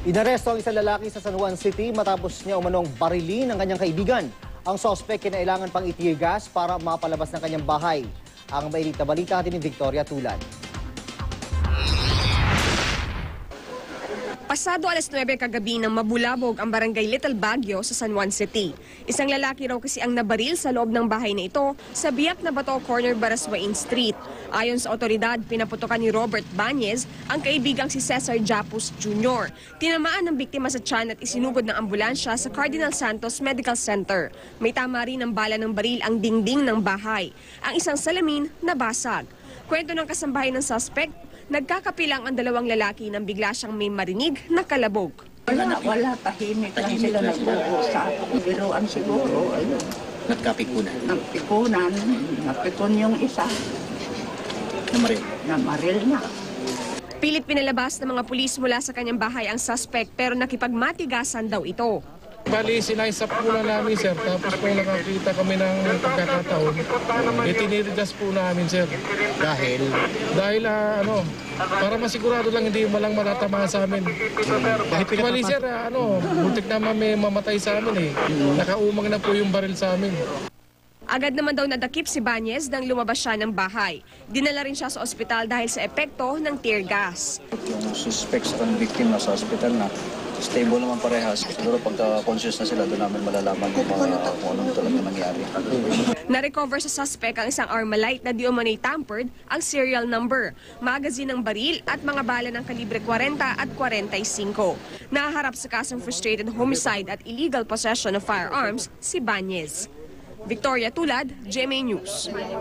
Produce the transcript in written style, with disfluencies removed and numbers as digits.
Inaresto ang isang lalaki sa San Juan City matapos niya umanong barilin ng kanyang kaibigan. Ang sospek kinailangan pang i-tear gas para mapalabas ng kanyang bahay. Ang mainit na balita din ni Victoria Tulad. Pasado alas 9 kagabi nang mabulabog ang barangay Little Baguio sa San Juan City. Isang lalaki raw kasi ang nabaril sa loob ng bahay na ito sa Biak na Bato Corner, Baraswain Street. Ayon sa otoridad, pinaputokan ni Robert Bañez ang kaibigang si Cesar Japus Jr. Tinamaan ng biktima sa tiyan at isinugod ng ambulansya sa Cardinal Santos Medical Center. May tama rin ng bala ng baril ang dingding ng bahay. Ang isang salamin nabasag. Kwento ng kasambahay ng suspect, nagkakapilang ang dalawang lalaki nang bigla siyang may marinig na kalabog. Wala, tahimik lang sila nag-uusap. Biruan siguro, ayun. Nagkapikunan? Napikon yung isa. Namaril? Namaril na. Pilit pinalabas ng mga pulis mula sa kanyang bahay ang suspect pero nakipagmatigasan daw ito. Bali, sinaisap po na namin, sir. Tapos po nakakita kami ng pagkakataon. Itinirigas po namin, sir. Dahil? Dahil, para masigurado lang hindi malang matatama sa amin. Bali, sir, muntik naman may mamatay sa amin eh. Nakaumang na po yung baril sa amin. Agad naman daw nadakip si Bañez nang lumabas siya ng bahay. Dinala rin siya sa ospital dahil sa epekto ng tear gas. Yung suspects at victim na sa ospital na stable naman parehas. Siguro pagka-conscious na sila, doon namin malalaman kung anong talaga nangyari. Na-recover sa suspect ang isang Armalite na di umano'y tampered, ang serial number, magazine ng baril at mga bala ng kalibre 40 at 45. Nahaharap sa kasong frustrated homicide at illegal possession of firearms si Bañez. Victoria Tulad, GMA News.